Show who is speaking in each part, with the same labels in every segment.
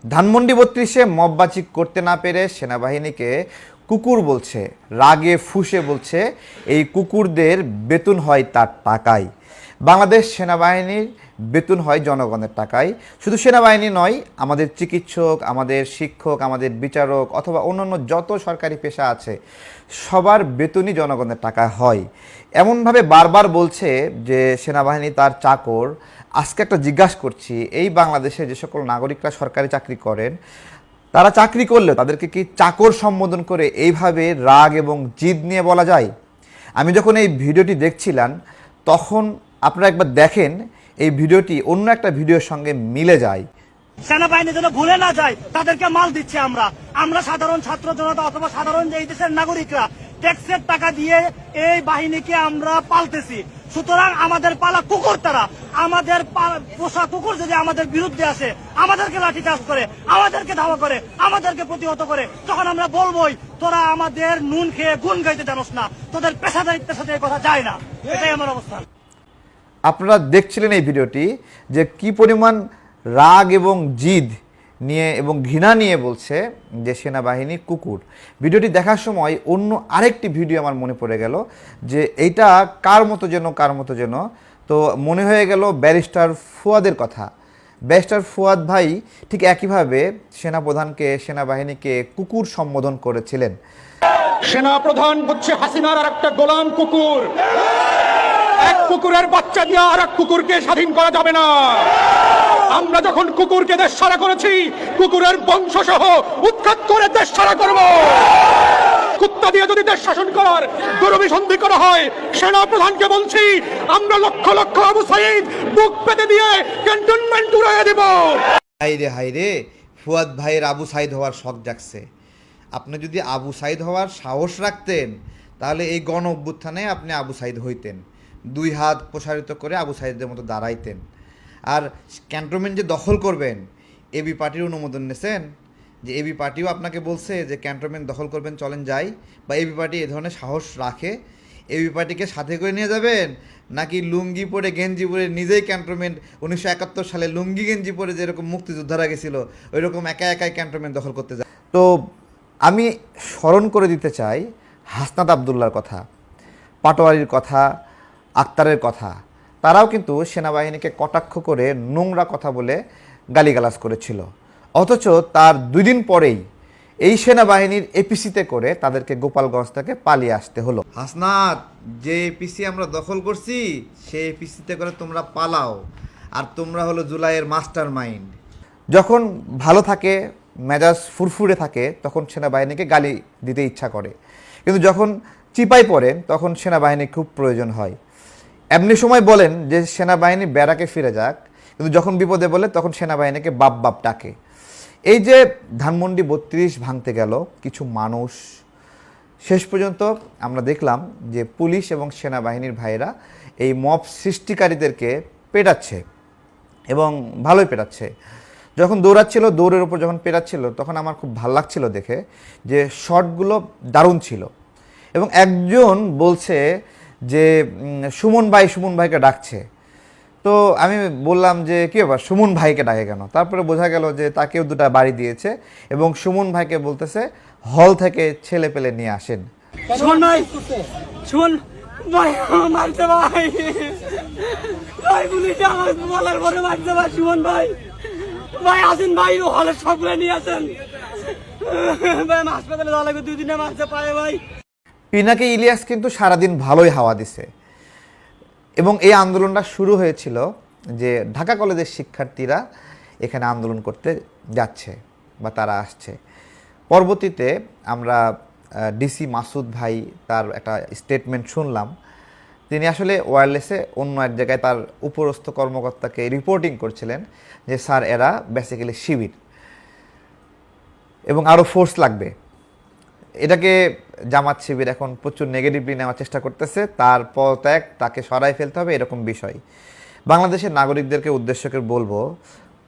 Speaker 1: ধানমন্ডি ৩২-এ মববাজি করতে না পেরে সেনাবাহিনীকে কুকুর বলছে, রাগে ফুঁসে বলছে এই কুকুরদের বেতন হয় তার টাকায়। বাংলাদেশ সেনাবাহিনীর বেতন হয় জনগণের টাকায়। শুধু সেনাবাহিনী নয়, আমাদের চিকিৎসক, আমাদের শিক্ষক, আমাদের বিচারক অথবা অন্যান্য যত সরকারি পেশা আছে সবার বেতনই জনগণের টাকায় হয়। এমনভাবে বারবার বলছে যে সেনাবাহিনী তার চাকর। আজকে একটা জিজ্ঞাসা করছি, এই বাংলাদেশে যে সকল নাগরিকরা সরকারি চাকরি করেন তারা চাকরি করলে তাদেরকে কি চাকর সম্বোধন করে এইভাবে রাগ এবং জিদ নিয়ে বলা যায়? আমি যখন এই ভিডিওটি দেখছিলাম তখন আপনারা একবার দেখেন এই ভিডিওটি অন্য একটা ভিডিওর সঙ্গে মিলে যায়।
Speaker 2: সেনাবাহিনী যেন ভুলে না যায় তাদেরকে মাল দিচ্ছে আমরা সাধারণ ছাত্র জনতা অথবা সাধারণ এই দেশের নাগরিকরা ট্যাক্সের টাকা দিয়ে এই বাহিনীকে আমরা পালতেছি। সুতরাং আমাদের পালা কুকুর তারা, আমাদের পোষা কুকুর যদি আমাদের বিরুদ্ধে আসে, আমাদেরকে লাঠিচার্জ করে, আমাদেরকে ধাওয়া করে, আমাদেরকে প্রতিহত করে, তখন আমরা বলবোই তোরা আমাদের নুন খেয়ে গুণ গাইতে জানোস না, তোদের পেশাদারিত্বের সাথে এই কথা যায় না। এটাই আমার অবস্থান।
Speaker 1: আপনারা দেখছিলেন এই ভিডিওটি যে কি পরিমাণ রাগ এবং জিদ নিয়ে এবং ঘৃণা নিয়ে বলছে যে সেনাবাহিনী কুকুর। ভিডিওটি দেখার সময় অন্য আরেকটি ভিডিও আমার মনে পড়ে গেল যে এইটা কার মতো যেন তো মনে হয়ে গেল ব্যারিস্টার ফুয়াদের কথা। ব্যারিস্টার ফুয়াদ ভাই ঠিক একইভাবে সেনাপ্রধানকে, সেনাবাহিনীকে কুকুর সম্বোধন করেছিলেন।
Speaker 3: সেনাপ্রধান হচ্ছে হাসিনার আর একটা গোলাম কুকুর। এক কুকুরের বাচ্চা দিয়ে আর এক কুকুরকে স্বাধীন করা যাবে না। আমরা যখন কুকুরকে দেশ ছাড়া করেছি, কুকুরের বংশ সহ উৎখাত করে দেশ ছাড়া করব। কুত্তা দিয়ে যদি দেশ শাসন করার দুরভিসন্ধি করা হয়, সেনাপ্রধানকে বলছি আমরা লক্ষ লক্ষ আবু সাইদ বুক পেতে দিয়ে ক্যান্টনমেন্ট উড়িয়ে দেব।
Speaker 1: হাইরে ফুয়াদ ভাইয়ের আবু সাইদ হওয়ার শখ জাগছে। আপনি যদি আবু সাইদ হওয়ার সাহস রাখতেন তাহলে এই গণ অভ্যুত্থানে আপনি আবু সাইদ হইতেন, দুই হাত প্রসারিত করে আবু সাইদের মতো দাঁড়াইতেন। আর ক্যান্টনমেন্ট যে দখল করবেন, এবি পার্টির অনুমোদন নিয়েছেন? যে এবি পার্টিও আপনাকে বলছে যে ক্যান্টনমেন্ট দখল করবেন, চলেন যাই? বা এবি পার্টি এ ধরনের সাহস রাখে? এবি পার্টিকে সাথে করে নিয়ে যাবেন, নাকি লুঙ্গি পরে গেঞ্জি পরে নিজেই ক্যান্টনমেন্ট 1971 সালে লুঙ্গি গেঞ্জি পরে যেরকম মুক্তিযোদ্ধারা গেছিল ওই রকম একাই ক্যান্টনমেন্ট দখল করতে যায়? তো আমি স্মরণ করে দিতে চাই হাসনাত আবদুল্লার কথা, পাটোয়ারির কথা, আক্তারের কথা। তারাও কিন্তু সেনাবাহিনীকে কটাক্ষ করে নোংরা কথা বলে গালিগালাজ করেছিল, অথচ তার 2 দিন পরেই এই সেনাবাহিনীর এপিসিতে করে তাদেরকে গোপালগঞ্জ থেকে পালিয়ে আসতে হলো। হাসনাত, যে এপিসি আমরা দখল করছি সেই এপিসিতে করে তোমরা পালাও, আর তোমরা হলো জুলাইয়ের মাস্টার মাইন্ড। যখন ভালো থাকে, মেজাজ ফুরফুরে থাকে, তখন সেনাবাহিনীকে গালি দিতে ইচ্ছা করে, কিন্তু যখন চিপাই পড়েন তখন সেনাবাহিনী খুব প্রয়োজন হয়। এমনি সময় বলেন যে সেনাবাহিনী ব্যারাকে ফিরে যাক, কিন্তু যখন বিপদে বলে তখন সেনাবাহিনীকে বাপ ডাকে। এই যে ধানমন্ডি ৩২ ভাঙতে গেল কিছু মানুষ, শেষ পর্যন্ত আমরা দেখলাম যে পুলিশ এবং সেনাবাহিনীর ভাইয়েরা এই মব সৃষ্টিকারীদেরকে পেটাচ্ছে এবং ভালোই পেটাচ্ছে। যখন দৌড়াচ্ছিল, দৌড়ের উপর যখন পেটাচ্ছিল, তখন আমার খুব ভালো লাগছিল দেখে যে শটগুলো দারুণ ছিল। এবং একজন বলছে যে সুমন ভাইকে ডাকছে। তো আমি বললাম যে কী ব্যাপার, সুমন ভাইকে ডাকে কেন? তারপরে বোঝা গেল যে তাকেও 2টা বাড়ি দিয়েছে এবং সুমন ভাইকে বলতেছে হল থেকে ছেলে পেলে নিয়ে আসেন।
Speaker 2: সুমন ভাই মারছে ভাই, পুলিশ আমার বলার পরে মারছে ভাই। সুমন ভাই আসেন ভাই, হলের সবগুলো নিয়ে আসেন ভাই, হাসপাতালে যাওয়া লাগবে, 2 দিনে মারছে পায়ে ভাই।
Speaker 1: পিনাকি ইলিয়াস কিন্তু সারাদিন ভালোই হাওয়া দিছে এবং এই আন্দোলনটা শুরু হয়েছিল যে ঢাকা কলেজের শিক্ষার্থীরা এখানে আন্দোলন করতে যাচ্ছে বা তারা আসছে। পরবর্তীতে আমরা ডিসি মাসুদ ভাই তার একটা স্টেটমেন্ট শুনলাম। তিনি আসলে ওয়্যারলেসে অন্য এক জায়গায় তার উপরস্থ কর্মকর্তাকে রিপোর্টিং করছিলেন যে স্যার এরা বেসিক্যালি শিবির এবং আরও ফোর্স লাগবে। এটাকে জামাত শিবির এখন প্রচুর নেগেটিভলি নেওয়ার চেষ্টা করতেছে, তার পদত্যাগ, তাকে সরাই ফেলতে হবে, এরকম বিষয়। বাংলাদেশের নাগরিকদেরকে উদ্দেশ্য করে বলবো,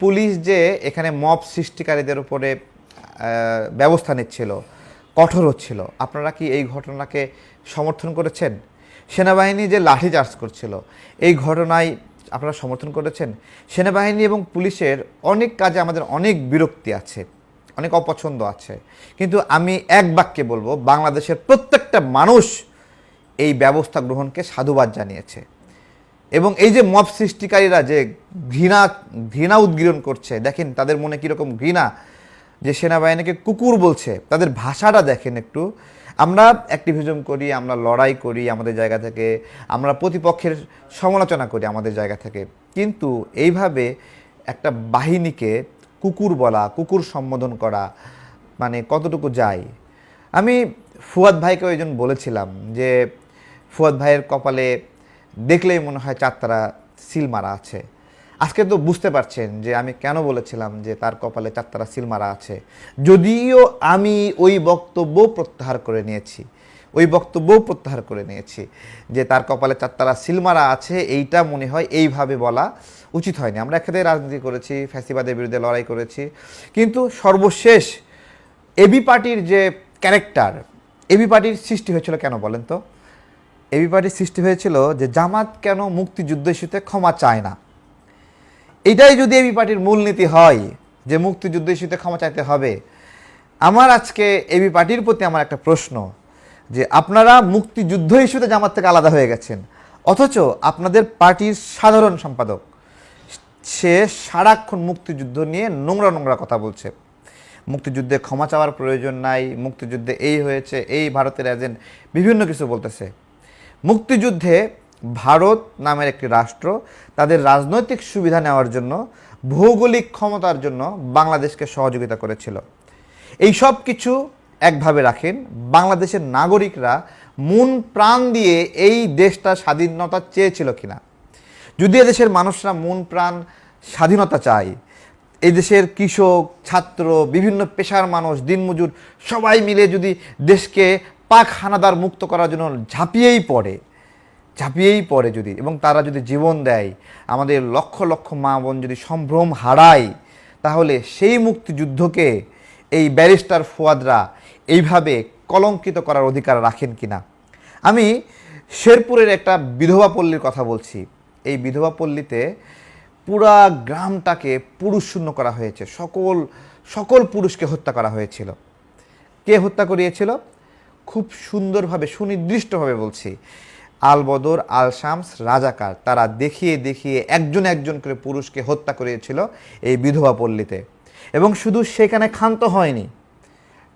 Speaker 1: পুলিশ যে এখানে মব সৃষ্টিকারীদের উপরে ব্যবস্থা নিচ্ছিল, কঠোর হচ্ছিল, আপনারা কি এই ঘটনাকে সমর্থন করেছেন? সেনাবাহিনী যে লাঠিচার্জ করছিল, এই ঘটনায় আপনারা সমর্থন করেছেন। সেনাবাহিনী এবং পুলিশের অনেক কাজে আমাদের অনেক বিরক্তি আছে, অনেক অপছন্দ আছে, কিন্তু আমি এক বাক্যে বলবো বাংলাদেশের প্রত্যেকটা মানুষ এই ব্যবস্থা গ্রহণকে সাধুবাদ জানিয়েছে। এবং এই যে মব সৃষ্টিকারীরা যে ঘৃণা উদ্গীরণ করছে, দেখেন তাদের মনে কীরকম ঘৃণা, যে সেনাবাহিনীকে কুকুর বলছে, তাদের ভাষাটা দেখেন একটু। আমরা অ্যাক্টিভিজম করি, আমরা লড়াই করি আমাদের জায়গা থেকে, আমরা প্রতিপক্ষের সমালোচনা করি আমাদের জায়গা থেকে, কিন্তু এইভাবে একটা বাহিনীকে কুকুর বলা, কুকুর সম্বোধন করা মানে কতটুকু যায়। আমি ফুয়াদ ভাইকে ওই জন্য বলেছিলাম যে ফুয়াদ ভাইয়ের কপালে দেখলেই মনে হয় চারতারা সিল মারা আছে। আজকে তো বুঝতে পারছেন যে আমি কেন বলেছিলাম যে তার কপালে চারতারা সিল মারা আছে, যদিও আমি ওই বক্তব্য প্রত্যাহার করে নিয়েছি যে তার কপালে চারতারা সিল মারা আছে। এইটা মনে হয় এইভাবে বলা উচিত হয়নি। আমরা একসাথে রাজনীতি করেছি, ফ্যাসিবাদের বিরুদ্ধে লড়াই করেছি, কিন্তু সর্বশেষ এবি পার্টির যে ক্যারেক্টার, এবি পার্টির সৃষ্টি হয়েছিল কেন বলেন তো? এবি পার্টির সৃষ্টি হয়েছিল যে জামাত কেন মুক্তিযুদ্ধ ইস্যুতে ক্ষমা চায় না। এটাই যদি এবি পার্টির মূলনীতি হয় যে মুক্তিযুদ্ধ ইস্যুতে ক্ষমা চাইতে হবে, আমার আজকে এবি পার্টির প্রতি আমার একটা প্রশ্ন, যে আপনারা মুক্তিযুদ্ধ ইস্যুতে জামাত থেকে আলাদা হয়ে গেছেন, অথচ আপনাদের পার্টির সাধারণ সম্পাদক সে সারাক্ষণ মুক্তিযুদ্ধ নিয়ে নোংরা কথা বলছে। মুক্তিযুদ্ধে ক্ষমা চাওয়ার প্রয়োজন নাই, মুক্তিযুদ্ধে এই হয়েছে, এই ভারতের এজেন্ট, বিভিন্ন কিছু বলতেছে। মুক্তিযুদ্ধে ভারত নামের একটি রাষ্ট্র তাদের রাজনৈতিক সুবিধা নেওয়ার জন্য, ভৌগোলিক ক্ষমতার জন্য বাংলাদেশকে সহযোগিতা করেছিল। এই সব কিছু একভাবে রাখেন, বাংলাদেশের নাগরিকরা মন প্রাণ দিয়ে এই দেশটা স্বাধীনতা চেয়েছিল কিনা? যদি এদেশের মানুষরা মন প্রাণ স্বাধীনতা চায়, এই দেশের কৃষক, ছাত্র, বিভিন্ন পেশার মানুষ, দিনমজুর সবাই মিলে যদি দেশকে পাক হানাদার মুক্ত করার জন্য ঝাঁপিয়েই পড়ে যদি, এবং তারা যদি জীবন দেয়, আমাদের লক্ষ লক্ষ মা বোন যদি সম্ভ্রম হারায়, তাহলে সেই মুক্তিযুদ্ধকে এই ব্যারিস্টার ফুয়াদরা এইভাবে কলঙ্কিত করার অধিকার রাখেন কিনা? আমি শেরপুরের একটা বিধবা পল্লীর কথা বলছি। এই বিধবা পল্লীতে পুরা গ্রামটাকে পুরুষ শূন্য করা হয়েছে, সকল পুরুষকে হত্যা করা হয়েছিল। কে হত্যা করিয়েছিল? খুব সুন্দরভাবে, সুনির্দিষ্টভাবে বলছি, আল বদর, আল শামস, রাজাকার, তারা দেখিয়ে একজন করে পুরুষকে হত্যা করিয়েছিল এই বিধবা পল্লীতে। এবং শুধু সেখানে ক্ষান্ত হয়নি,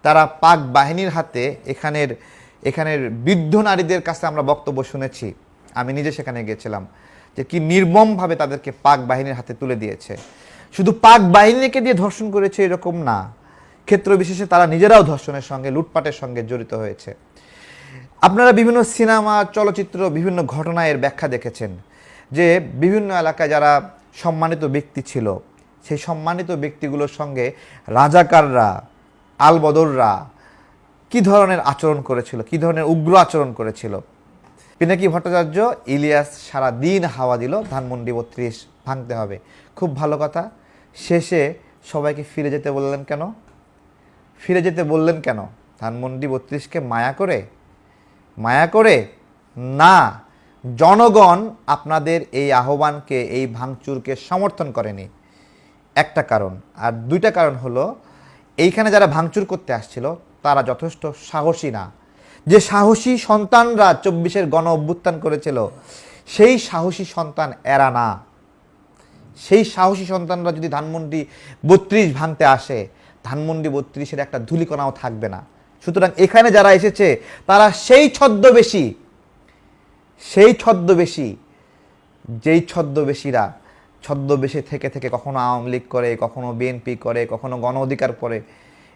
Speaker 1: তারা পাক বাহিনীর হাতে, এখানের বৃদ্ধ নারীদের কাছে আমরা বক্তব্য শুনেছি, আমি নিজে সেখানে গিয়েছিলাম, যে কি নির্মমভাবে তাদেরকে পাক বাহিনীর হাতে তুলে দিয়েছে। শুধু পাক বাহিনীকে দিয়ে ধর্ষণ করেছে এরকম না, ক্ষেত্র বিশেষে তারা নিজেরাও ধর্ষণের সঙ্গে, লুটপাটের সঙ্গে জড়িত হয়েছে। আপনারা বিভিন্ন সিনেমা, চলচ্চিত্র, বিভিন্ন ঘটনায় এর ব্যাখ্যা দেখেছেন যে বিভিন্ন এলাকায় যারা সম্মানিত ব্যক্তি ছিল, সেই সম্মানিত ব্যক্তিগুলোর সঙ্গে রাজাকাররা, আল বদররা কী ধরনের আচরণ করেছিল, কী ধরনের উগ্র আচরণ করেছিল। পিনাকি ভট্টাচার্য, ইলিয়াস সারা দিন হাওয়া দিল ধানমন্ডি 32 ভাঙতে হবে, খুব ভালো কথা। শেষে সবাইকে ফিরে যেতে বললেন কেন? ধানমন্ডি 32কে মায়া করে না, জনগণ আপনাদের এই আহ্বানকে, এই ভাঙচুরকে সমর্থন করেনি। একটা কারণ, আর দুইটা কারণ হলো, এইখানে যারা ভাঙচুর করতে আসছিল তারা যথেষ্ট সাহসী না। যে সাহসী সন্তানরা 24-এর গণ অভ্যুত্থান করেছিল, সেই সাহসী সন্তান এরা না। সেই সাহসী সন্তানরা যদি ধানমন্ডি 32 ভাঙতে আসে, ধানমন্ডি 32-এর একটা ধূলিকণাও থাকবে না। সুতরাং এখানে যারা এসেছে তারা সেই ছদ্মবেশীরা ছদ্মবেশে থেকে কখনো আওয়ামী লীগ করে, কখনো বিএনপি করে, কখনো গণ অধিকার করে,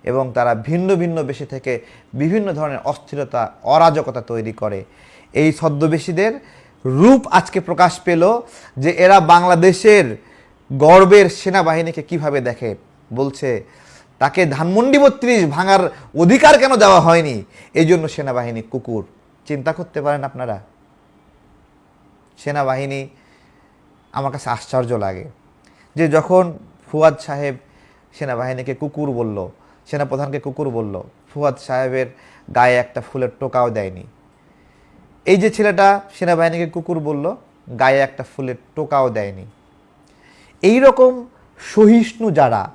Speaker 1: এবং তারা ভিন্ন বেশে থেকে বিভিন্ন ধরনের অস্থিরতা, অরাজকতা তৈরি করে। এই ছদ্মবেশীদের রূপ আজকে প্রকাশ পেল, যে এরা বাংলাদেশের গর্বের সেনাবাহিনীকে কিভাবে দেখে। বলছে তাকে ধানমন্ডি 32 ভাঙার অধিকার কেন দেওয়া হয়নি, এই জন্য সেনাবাহিনী কুকুর। চিন্তা করতে পারেন আপনারা? সেনাবাহিনী, আমার কাছে আশ্চর্য লাগে যে যখন ফুয়াদ সাহেব সেনাবাহিনীকে কুকুর বলল, সেনাপ্রধানকে কুকুর বলল, ফুয়াদ সাহেবের গায়ে একটা ফুলের টোকাও দেয়নি। এই যে ছেলেটা সেনাবাহিনীকে কুকুর বলল, গায়ে একটা ফুলের টোকাও দেয়নি। এই রকম সহিষ্ণু যারা,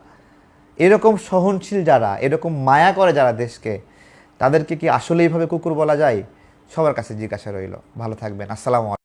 Speaker 1: এরকম সহনশীল যারা, এরকম মায়া করে যারা দেশকে, তাদেরকে কি আসলে এইভাবে কুকুর বলা যায়? সবার কাছে জিজ্ঞাসা রইল। ভালো থাকবেন। আসসালামু আলাইকুম।